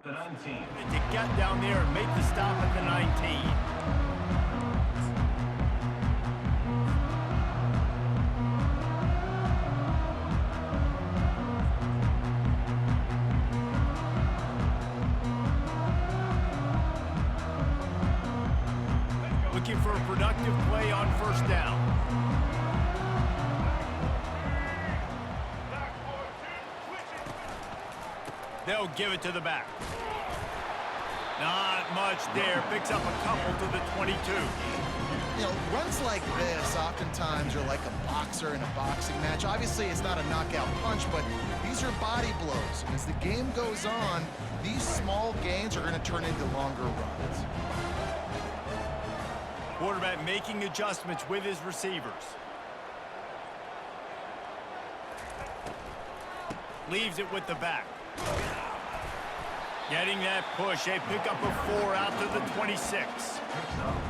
The 19. To get down there and make the stop at the 19. Looking for a productive play on first down. They'll give it to the back. Not much there. Picks up a couple to the 22. You know, runs like this oftentimes are like a boxer in a boxing match. Obviously, it's not a knockout punch, but these are body blows. And as the game goes on, these small gains are going to turn into longer runs. Quarterback making adjustments with his receivers. Leaves it with the back. Getting that push. They pick up a 4 out to the 26.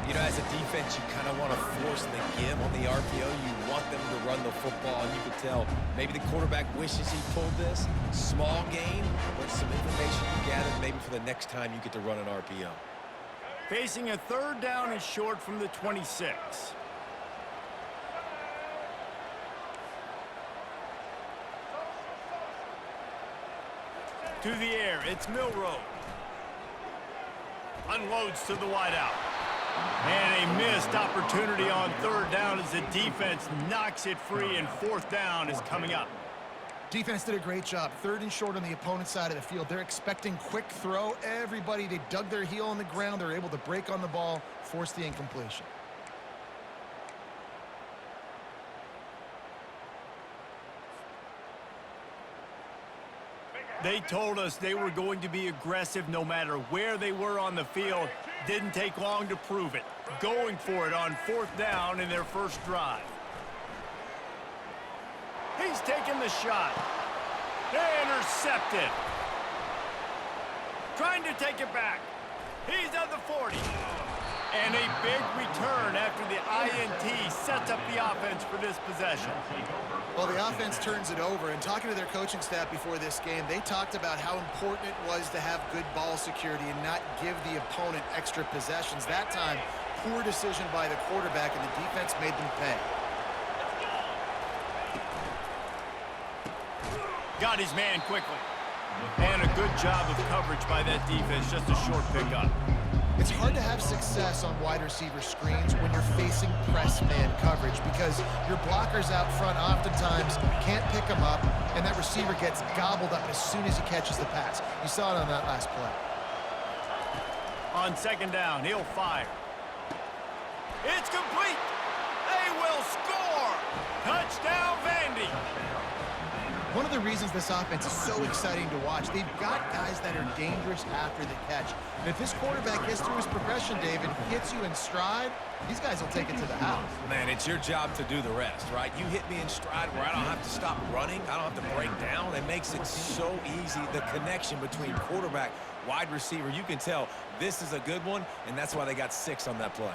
You know, as a defense, you kind of want to force the give on the RPO. You want them to run the football, and you can tell maybe the quarterback wishes he pulled this. Small gain, but some information you gathered maybe for the next time you get to run an RPO. Facing a third down and short from the 26. To the air, it's Milroe. Unloads to the wideout. And a missed opportunity on third down as the defense knocks it free, and fourth down is coming up. Defense did a great job. Third and short on the opponent's side of the field. They're expecting quick throw. Everybody, they dug their heel on the ground. They're able to break on the ball, force the incompletion. They told us they were going to be aggressive no matter where they were on the field. Didn't take long to prove it. Going for it on fourth down in their first drive. He's taking the shot. Intercepted. Trying to take it back. He's at the 40. And a big return after the INT sets up the offense for this possession. Well, the offense turns it over, and talking to their coaching staff before this game, they talked about how important it was to have good ball security and not give the opponent extra possessions. That time, poor decision by the quarterback, and the defense made them pay. Got his man quickly. And a good job of coverage by that defense, just a short pickup. It's hard to have success on wide receiver screens when you're facing press man coverage because your blockers out front oftentimes can't pick them up, and that receiver gets gobbled up as soon as he catches the pass. You saw it on that last play. On second down, he'll fire. It's complete. They will score. Touchdown, Vandy. One of the reasons this offense is so exciting to watch, they've got guys that are dangerous after the catch. And if this quarterback gets through his progression, David, hits you in stride, these guys will take it to the house. Man, it's your job to do the rest, right? You hit me in stride where I don't have to stop running. I don't have to break down. It makes it so easy. The connection between quarterback, wide receiver, you can tell this is a good one, and that's why they got 6 on that play.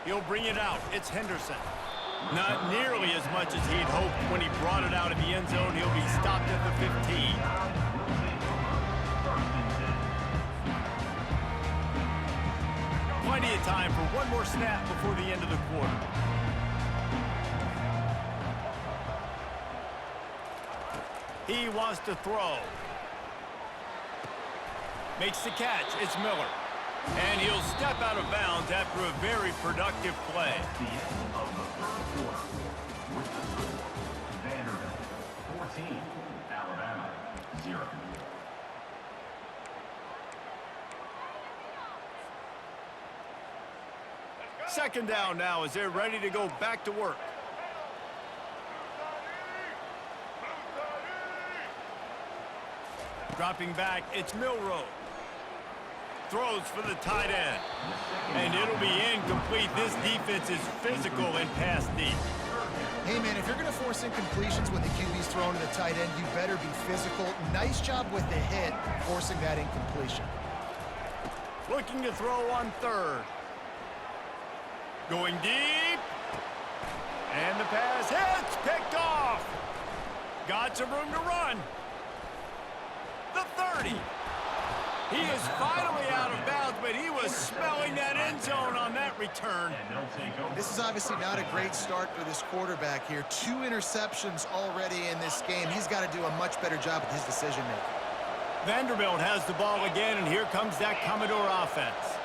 He'll bring it out. It's Henderson. Not nearly as much as he'd hoped when he brought it out of the end zone. He'll be stopped at the 15. Plenty of time for one more snap before the end of the quarter. He wants to throw. Makes the catch. It's Miller. And he'll step out of bounds after a very productive play. The end of the third quarter. With the score, Vanderbilt 14, Alabama 0. Second down now as they're ready to go back to work. Dropping back, it's Milroe. Throws for the tight end. And it'll be incomplete. This defense is physical and pass deep. Hey, man, if you're going to force incompletions when the QB's thrown to the tight end, you better be physical. Nice job with the hit, forcing that incompletion. Looking to throw on third. Going deep. And the pass hits. Picked off. Got some room to run. The 30. He is finally out of bounds, but he was smelling that end zone on that return. And they'll take over. This is obviously not a great start for this quarterback here. 2 interceptions already in this game. He's got to do a much better job with his decision-making. Vanderbilt has the ball again, and here comes that Commodore offense.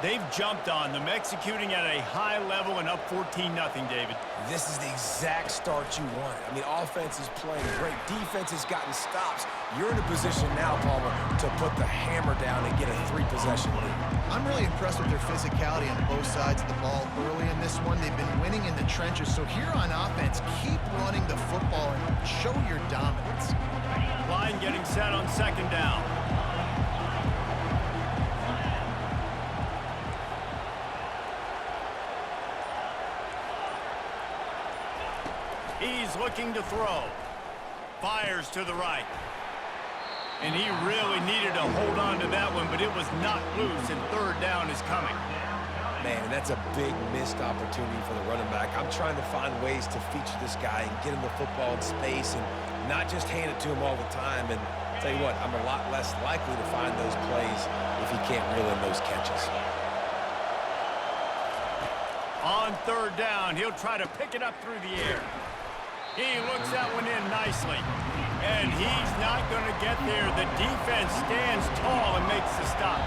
They've jumped on them, executing at a high level and up 14-0, David. This is the exact start you want. I mean, offense is playing great. Defense has gotten stops. You're in a position now, Palmer, to put the hammer down and get a 3-possession lead. I'm really impressed with their physicality on both sides of the ball early in this one. They've been winning in the trenches. So here on offense, keep running the football and show your dominance. Line getting set on 2nd down. He's looking to throw. Fires to the right. And he really needed to hold on to that one, but it was not loose, and 3rd down is coming. Man, that's a big missed opportunity for the running back. I'm trying to find ways to feature this guy and get him the football in space and not just hand it to him all the time. And I'll tell you what, I'm a lot less likely to find those plays if he can't reel in those catches. On 3rd down, he'll try to pick it up through the air. He looks that one in nicely. And he's not going to get there. The defense stands tall and makes the stop.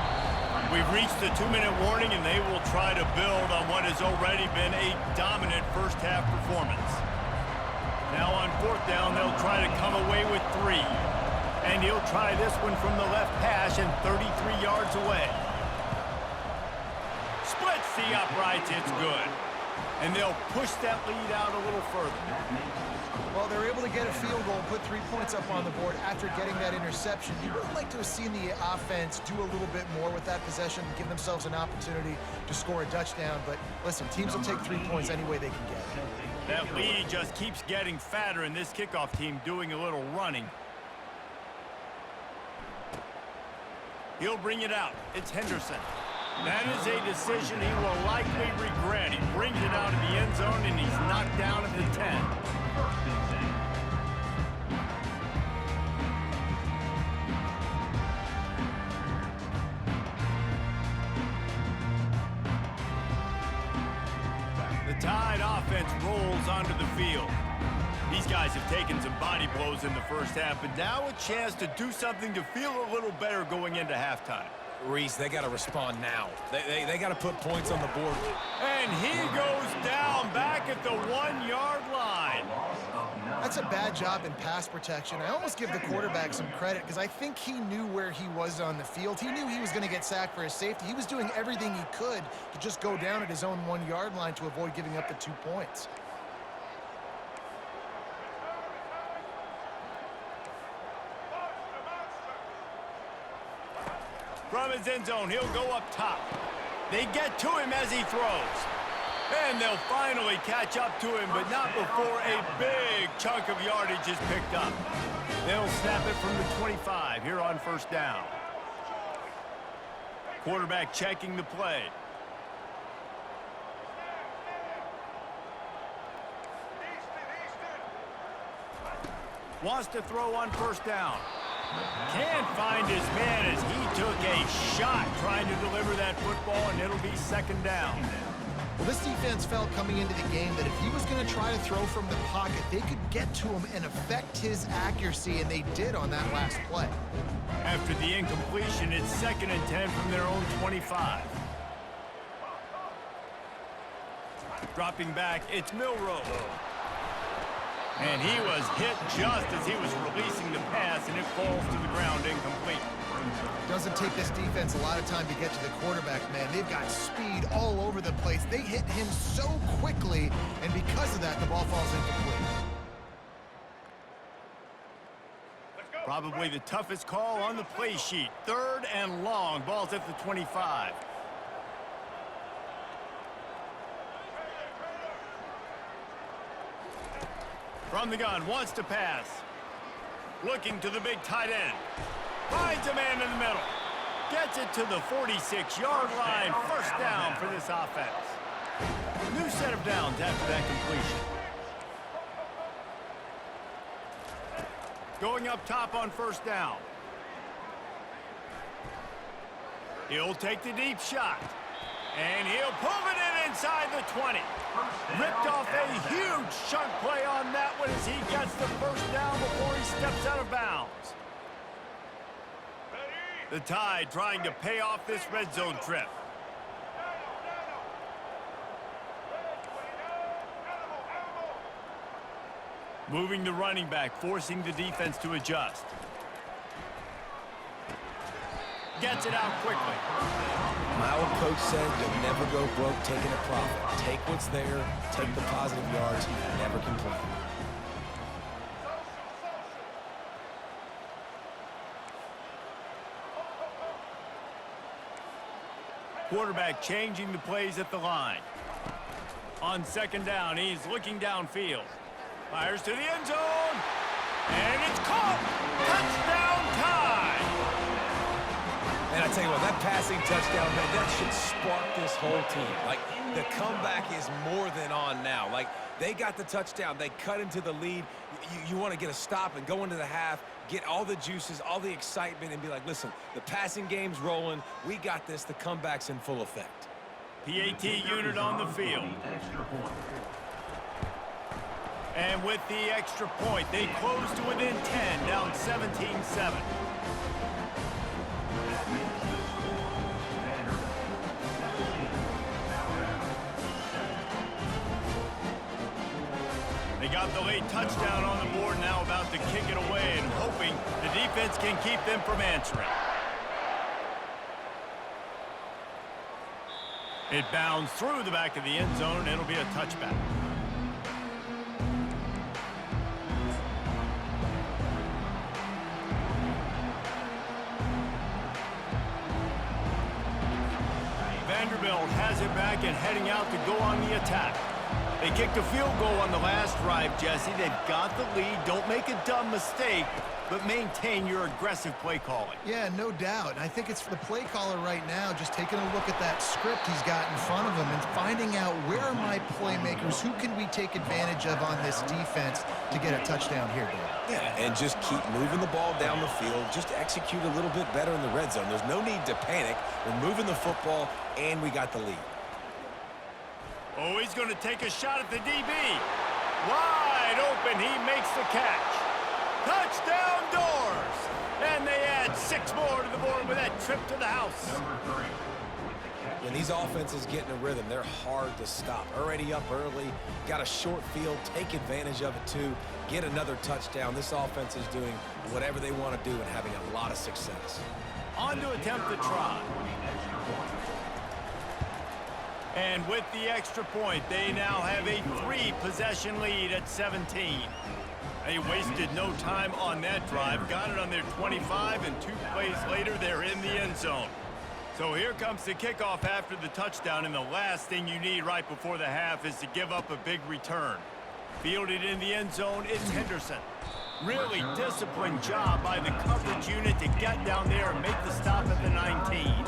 We've reached the 2-minute warning, and they will try to build on what has already been a dominant first-half performance. Now on 4th down, they'll try to come away with 3. And he'll try this one from the left hash and 33 yards away. Splits the uprights, it's good. And they'll push that lead out a little further. Well, they're able to get a field goal and put 3 points up on the board after getting that interception. You would like to have seen the offense do a little bit more with that possession, give themselves an opportunity to score a touchdown. But listen, teams will take 3 points any way they can get it. That lead just keeps getting fatter, and this kickoff team doing a little running. He'll bring it out. It's Henderson. That is a decision he will likely regret. He brings it out of the end zone, and he's knocked down at the 10. The Tide offense rolls onto the field. These guys have taken some body blows in the first half, but now a chance to do something to feel a little better going into halftime. Reese, they got to respond now. They got to put points on the board. And he goes down back at the 1-yard line. That's a bad job in pass protection. I almost give the quarterback some credit because I think he knew where he was on the field. He knew he was going to get sacked for his safety. He was doing everything he could to just go down at his own 1-yard line to avoid giving up the 2 points. From his end zone, he'll go up top. They get to him as he throws. And they'll finally catch up to him, but not before a big chunk of yardage is picked up. They'll snap it from the 25 here on 1st down. Quarterback checking the play. Wants to throw on 1st down. Can't find his man as he took a shot trying to deliver that football, and it'll be 2nd down. Well, this defense felt coming into the game that if he was going to try to throw from the pocket, they could get to him and affect his accuracy, and they did on that last play. After the incompletion, it's 2nd and 10 from their own 25. Dropping back, it's Milroe. And he was hit just as he was releasing the pass, and it falls to the ground incomplete. Doesn't take this defense a lot of time to get to the quarterback, man. They've got speed all over the place. They hit him so quickly, and because of that, the ball falls incomplete. Probably the toughest call on the play sheet. 3rd and long. Ball's at the 25. From the gun, wants to pass. Looking to the big tight end. Finds a man in the middle. Gets it to the 46-yard line. 1st down for this offense. New set of downs after that completion. Going up top on 1st down. He'll take the deep shot. And he'll pull it in inside the 20. Ripped off a huge chunk play on that one as he gets the first down before he steps out of bounds. The Tide trying to pay off this red zone trip. Moving the running back, forcing the defense to adjust. Gets it out quickly. My old coach said you'll never go broke taking a profit. Take what's there, take the positive yards, and never complain. Quarterback changing the plays at the line. On second down, he's looking downfield. Fires to the end zone. And it's caught. Touchdown Tide. And I tell you what, that passing touchdown, man, that should spark this whole team. Like, the comeback is more than on now. Like, they got the touchdown. They cut into the lead. You want to get a stop and go into the half, get all the juices, all the excitement, and be like, listen, the passing game's rolling. We got this. The comeback's in full effect. PAT unit on the field. And with the extra point, they close to within 10, down 17-7. They got the late touchdown on the board, now about to kick it away and hoping the defense can keep them from answering. It bounds through the back of the end zone, and it'll be a touchback. Vanderbilt has it back and heading out to go on the attack. They kicked a field goal on the last drive, Jesse. They've got the lead. Don't make a dumb mistake, but maintain your aggressive play calling. Yeah, no doubt. I think it's the play caller right now just taking a look at that script he's got in front of him and finding out where are my playmakers, who can we take advantage of on this defense to get a touchdown here, Dave. Yeah, and just keep moving the ball down the field. Just execute a little bit better in the red zone. There's no need to panic. We're moving the football, and we got the lead. Oh, he's going to take a shot at the DB. Wide open, he makes the catch. Touchdown Doors! And they add 6 more to the board with that trip to the house. When these offenses get in a rhythm, they're hard to stop. Already up early, got a short field, take advantage of it too, get another touchdown. This offense is doing whatever they want to do and having a lot of success. On to attempt the try. And with the extra point, they now have a 3-possession lead at 17. They wasted no time on that drive, got it on their 25, and 2 plays later, they're in the end zone. So here comes the kickoff after the touchdown, and the last thing you need right before the half is to give up a big return. Fielded in the end zone, it's Henderson. Really disciplined job by the coverage unit to get down there and make the stop at the 19.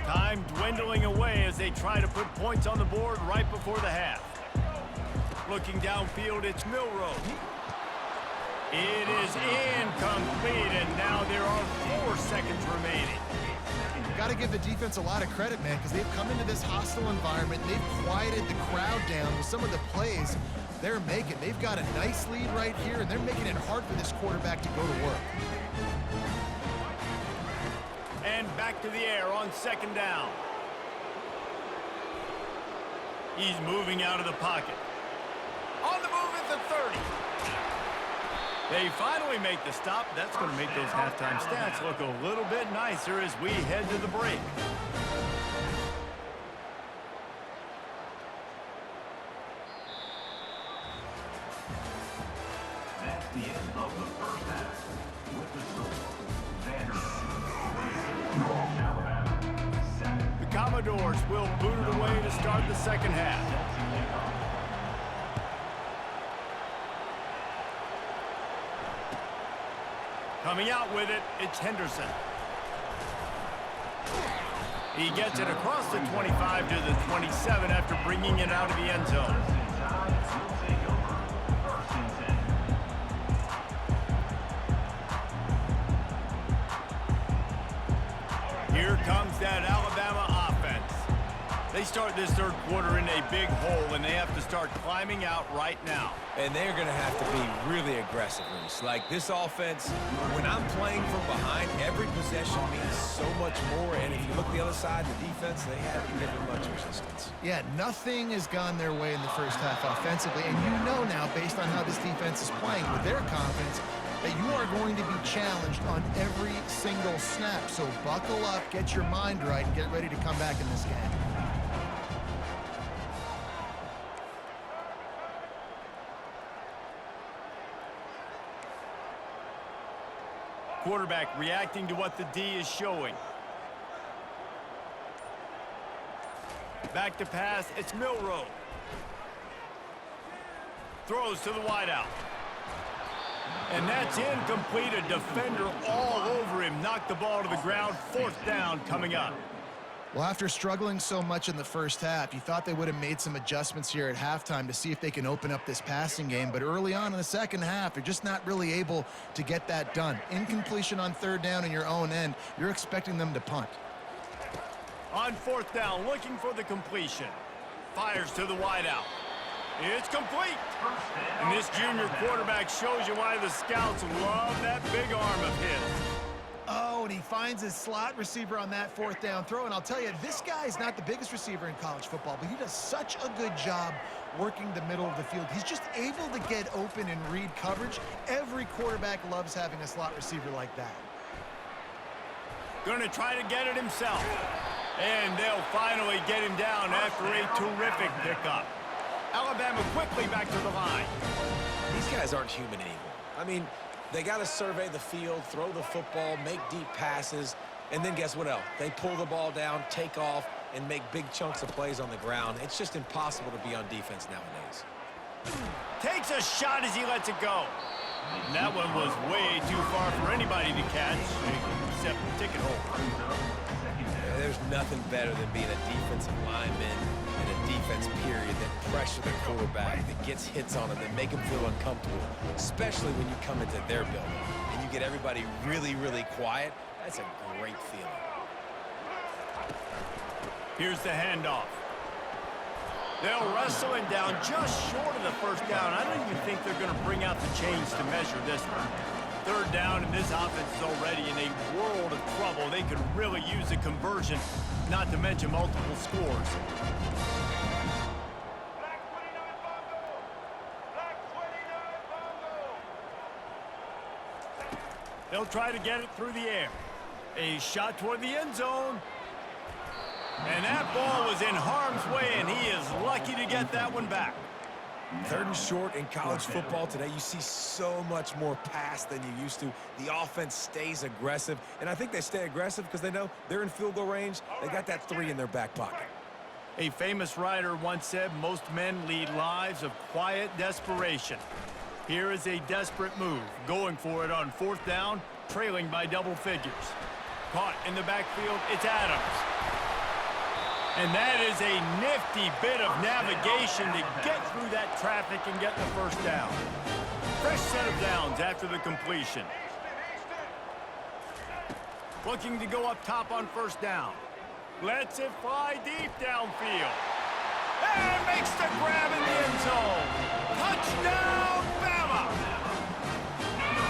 Time dwindling away as they try to put points on the board right before the half. Looking downfield, it's Milrow. It is incomplete, and now there are 4 seconds remaining. Got to give the defense a lot of credit, man, because they've come into this hostile environment. They've quieted the crowd down with some of the plays they're making. They've got a nice lead right here, and they're making it hard for this quarterback to go to work. And back to the air on second down. He's moving out of the pocket. On the move at the 30. They finally make the stop. That's going to make those halftime stats look a little bit nicer as we head to the break. That's the end of the first half. With the score, Vanderbilt, Alabama, 7. The Commodores will boot it away to start the second half. Coming out with it, it's Henderson. He gets it across the 25 to the 27 after bringing it out of the end zone. They start this third quarter in a big hole, and they have to start climbing out right now. And they're going to have to be really aggressive, Reese. Like this offense, when I'm playing from behind, every possession means so much more. And if you look the other side, the defense, they haven't given much resistance. Yeah, nothing has gone their way in the first half offensively. And you know now, based on how this defense is playing with their confidence, that you are going to be challenged on every single snap. So buckle up, get your mind right, and get ready to come back in this game. Quarterback reacting to what the D is showing. Back to pass, it's Milrow. Throws to the wideout. And that's incomplete. A defender all over him. Knocked the ball to the ground. Fourth down coming up. Well, after struggling so much in the first half, you thought they would have made some adjustments here at halftime to see if they can open up this passing game. But early on in the second half, they're just not really able to get that done. Incompletion on third down in your own end, you're expecting them to punt. On fourth down, looking for the completion. Fires to the wideout. It's complete. And this junior quarterback shows you why the scouts love that big arm of his. Oh, and he finds his slot receiver on that fourth down throw. And I'll tell you, this guy is not the biggest receiver in college football, but he does such a good job working the middle of the field. He's just able to get open and read coverage. Every quarterback loves having a slot receiver like that. Going to try to get it himself. And they'll finally get him down after a terrific pickup. Alabama quickly back to the line. These guys aren't human anymore. I mean, they got to survey the field, throw the football, make deep passes, and then guess what else? They pull the ball down, take off, and make big chunks of plays on the ground. It's just impossible to be on defense nowadays. Takes a shot as he lets it go. And that one was way too far for anybody to catch, except the ticket holder. There's nothing better than being a defensive lineman in a defense period that pressure the quarterback, that gets hits on him, that make him feel uncomfortable, especially when you come into their building and you get everybody really, really quiet. That's a great feeling. Here's the handoff. They'll wrestle him down just short of the first down. I don't even think they're going to bring out the chains to measure this one. Third down, and this offense is already in a world of trouble. They could really use a conversion, not to mention multiple scores. They'll try to get it through the air. A shot toward the end zone. And that ball was in harm's way, and he is lucky to get that one back. Third and short in college football today, you see so much more pass than you used to. The offense stays aggressive, and I think they stay aggressive because they know they're in field goal range. They got that 3 in their back pocket. A famous writer once said, most men lead lives of quiet desperation. Here is a desperate move, going for it on fourth down, trailing by double figures. Caught in the backfield, it's Adams. And that is a nifty bit of navigation to get through that traffic and get the first down. Fresh set of downs after the completion. Looking to go up top on first down. Lets it fly deep downfield. And makes the grab in the end zone. Touchdown, Bama!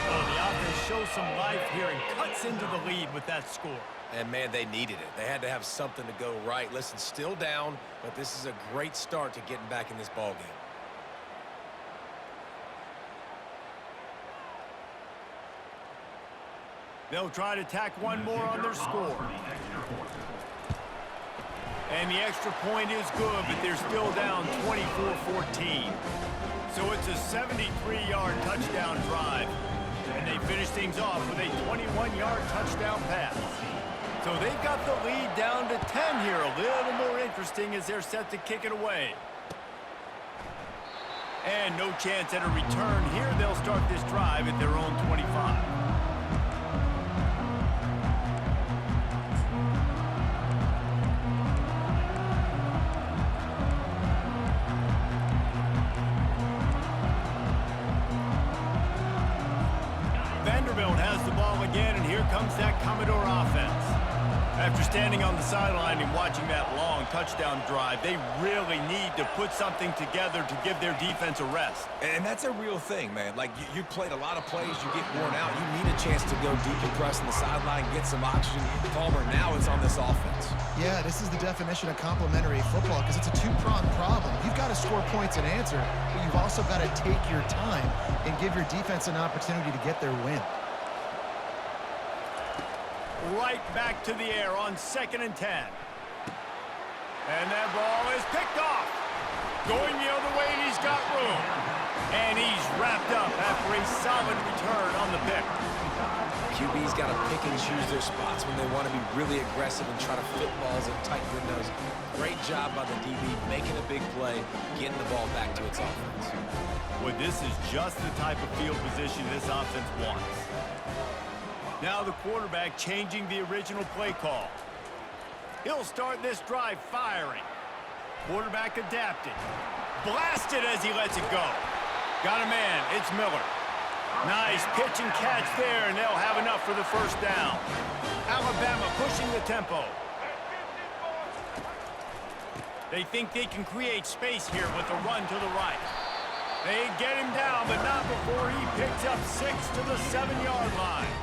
Oh, the offense shows some life here and cuts into the lead with that score. And, man, they needed it. They had to have something to go right. Listen, still down, but this is a great start to getting back in this ball game. They'll try to tack one more on their score. And the extra point is good, but they're still down 24-14. So it's a 73-yard touchdown drive. And they finish things off with a 21-yard touchdown pass. So they've got the lead down to 10 here. A little more interesting as they're set to kick it away. And no chance at a return here. They'll start this drive at their own 25. Vanderbilt has the ball again, and here comes that Commodore offense. After standing on the sideline and watching that long touchdown drive. They really need to put something together to give their defense a rest. And that's a real thing, man. Like, you played a lot of plays, you get worn out. You need a chance to go decompress on the sideline, get some oxygen. Palmer, now it's on this offense. Yeah, this is the definition of complementary football because it's a two-pronged problem. You've got to score points and answer, but you've also got to take your time and give your defense an opportunity to get their win. Right back to the air on 2nd and 10. And that ball is picked off. Going the other way, and he's got room. And he's wrapped up after a solid return on the pick. QB's got to pick and choose their spots when they want to be really aggressive and try to fit balls in tight windows. Great job by the DB making a big play, getting the ball back to its offense. Well, this is just the type of field position this offense wants. Now the quarterback changing the original play call. He'll start this drive firing. Quarterback adapted. Blasted as he lets it go. Got a man. It's Miller. Nice pitch and catch there, and they'll have enough for the first down. Alabama pushing the tempo. They think they can create space here with a run to the right. They get him down, but not before he picks up 6 to the 7-yard line.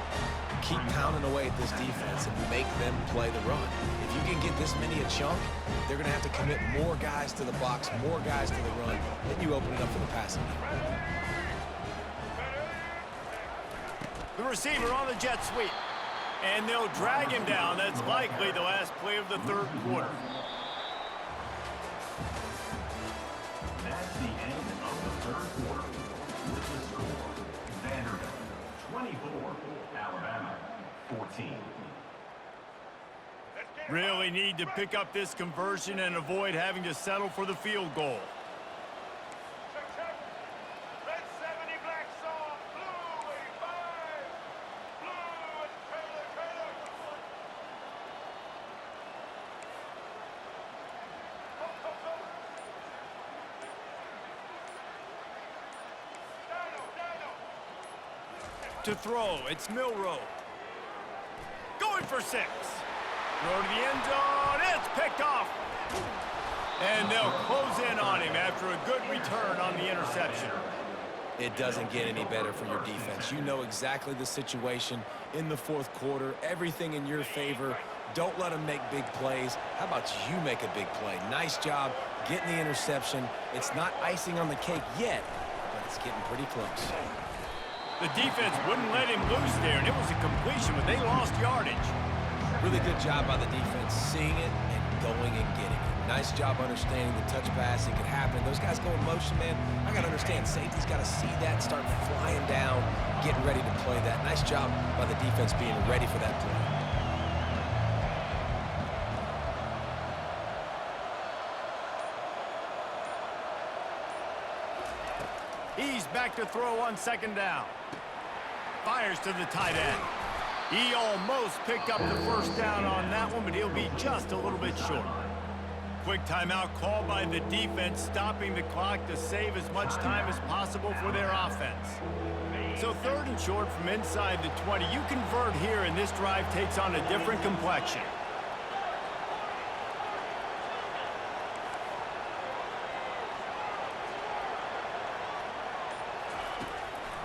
Keep pounding away at this defense and make them play the run. If you can get this many a chunk, they're going to have to commit more guys to the box, more guys to the run, then you open it up for the passing game. The receiver on the jet sweep. And they'll drag him down. That's likely the last play of the third quarter. That's the end of the third quarter. With the score, Vanderbilt 24, Alabama 14. Really need to pick up this conversion and avoid having to settle for the field goal. Red 70, black soft, blue 85, blue and Taylor. To throw, it's Milrow. Going for 6. Throw to the end zone. It's picked off. And they'll close in on him after a good return on the interception. It doesn't get any better for your defense. You know exactly the situation in the fourth quarter. Everything in your favor. Don't let them make big plays. How about you make a big play? Nice job getting the interception. It's not icing on the cake yet, but it's getting pretty close. The defense wouldn't let him loose there, and it was a completion, but they lost yardage. Really good job by the defense, seeing it and going and getting it. Nice job understanding the touch pass. It could happen. Those guys go in motion, man. I got to understand, safety's got to see that, start flying down, getting ready to play that. Nice job by the defense being ready for that play. He's back to throw on 2nd down. Fires to the tight end. He almost picked up the first down on that one, but he'll be just a little bit short. Quick timeout called by the defense, stopping the clock to save as much time as possible for their offense. So 3rd and short from inside the 20. You convert here, and this drive takes on a different complexion.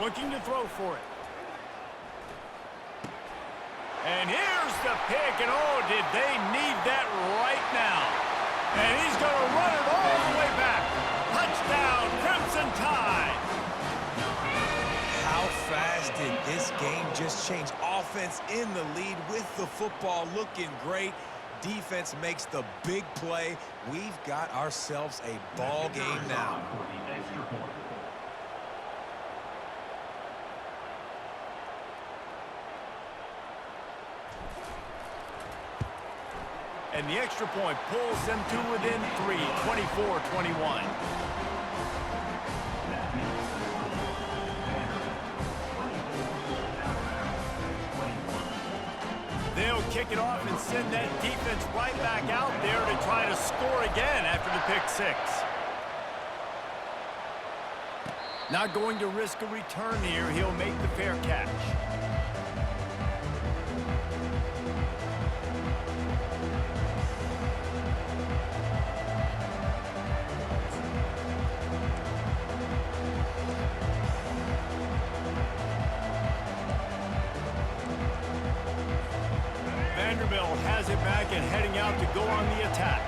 Looking to throw for it. And here's the pick, and oh, did they need that right now. And he's going to run it all the way back. Touchdown, Crimson Tide. How fast did this game just change? Offense in the lead with the football, looking great. Defense makes the big play. We've got ourselves a ball game now. For the extra point. And the extra point pulls them to within 3, 24-21. They'll kick it off and send that defense right back out there to try to score again after the pick 6. Not going to risk a return here. He'll make the fair catch. Vanderbilt has it back and heading out to go on the attack.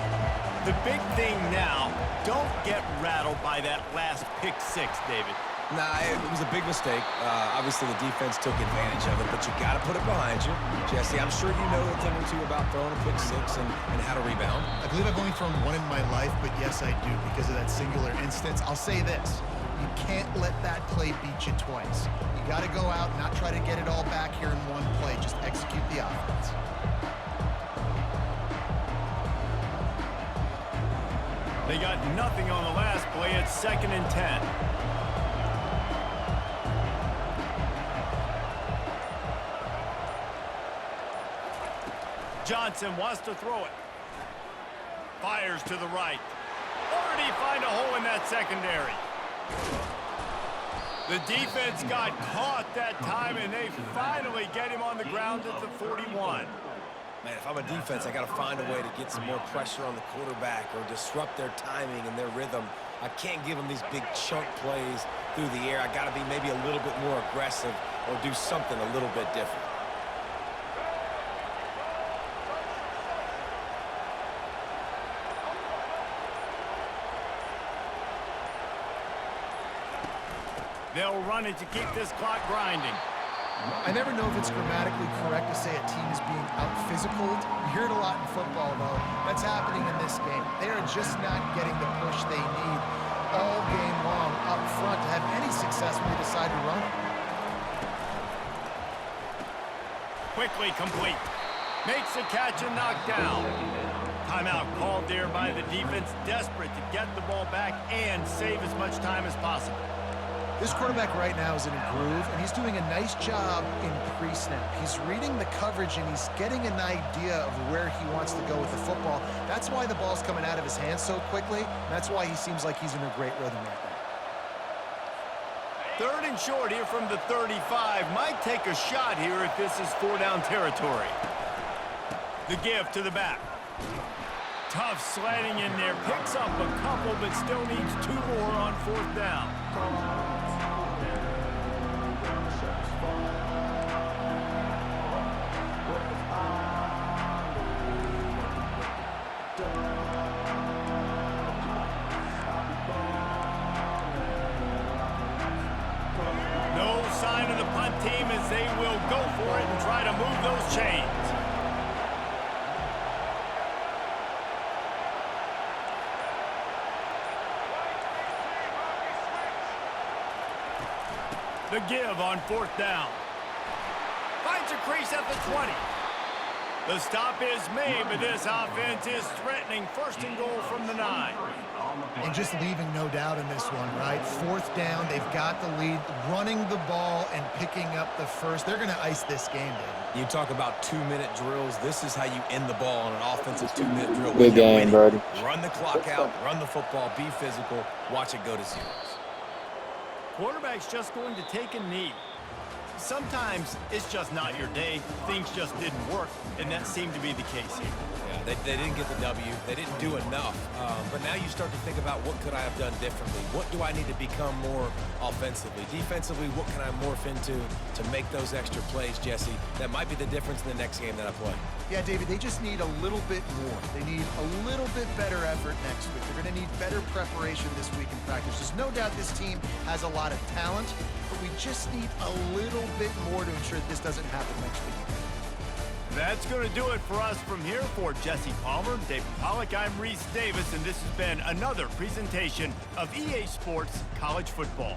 The big thing now, don't get rattled by that last pick six, David. Nah, it was a big mistake. Obviously, the defense took advantage of it, but you got to put it behind you. Jesse, I'm sure you know a thing or two about throwing a pick six and how to rebound. I believe I've only thrown one in my life, but yes, I do, because of that singular instance. I'll say this. You can't let that play beat you twice. You got to go out and not try to get it all back here in one play. Just execute the offense. They got nothing on the last play. It's 2nd and 10. Johnson wants to throw it. Fires to the right. Already find a hole in that secondary. The defense got caught that time, and they finally get him on the ground at the 41. Man, if I'm a defense, I got to find a way to get some more pressure on the quarterback or disrupt their timing and their rhythm. I can't give them these big chunk plays through the air. I got to be maybe a little bit more aggressive or do something a little bit different. They'll run it to keep this clock grinding. I never know if it's grammatically correct to say a team is being out-physicaled. You hear it a lot in football, though. That's happening in this game. They are just not getting the push they need all game long up front to have any success when they decide to run it. Quickly complete. Makes the catch and knocked down. Timeout called there by the defense, desperate to get the ball back and save as much time as possible. This quarterback right now is in a groove, and he's doing a nice job in pre-snap. He's reading the coverage, and he's getting an idea of where he wants to go with the football. That's why the ball's coming out of his hands so quickly. That's why he seems like he's in a great rhythm right now. 3rd and short here from the 35. Might take a shot here if this is 4-down territory. The give to the back. Tuff sliding in there, picks up a couple, but still needs 2 more on 4th down. No sign of the punt team as they will go for it and try to move those chains. The give on 4th down. Finds a crease at the 20. The stop is made, but this offense is threatening 1st and goal from the 9. And just leaving no doubt in this one, right? 4th down, they've got the lead, running the ball and picking up the first. They're going to ice this game, David. You talk about 2-minute drills. This is how you end the ball on an offensive 2-minute drill. Good game, buddy. Run the clock out, run the football, be physical, watch it go to zeros. Quarterback's just going to take a knee. Sometimes it's just not your day. Things just didn't work, and that seemed to be the case here. Yeah, they didn't get the W. They didn't do enough. But now you start to think about what could I have done differently? What do I need to become more offensively? Defensively, what can I morph into to make those extra plays, Jesse? That might be the difference in the next game that I play. Yeah, David, they just need a little bit more. They need a little bit better effort next week. They're going to need better preparation this week in practice. There's no doubt this team has a lot of talent, but we just need a little bit more to ensure that this doesn't happen next week. That's going to do it for us from here. For Jesse Palmer, David Pollack, I'm Reese Davis, and this has been another presentation of EA Sports College Football.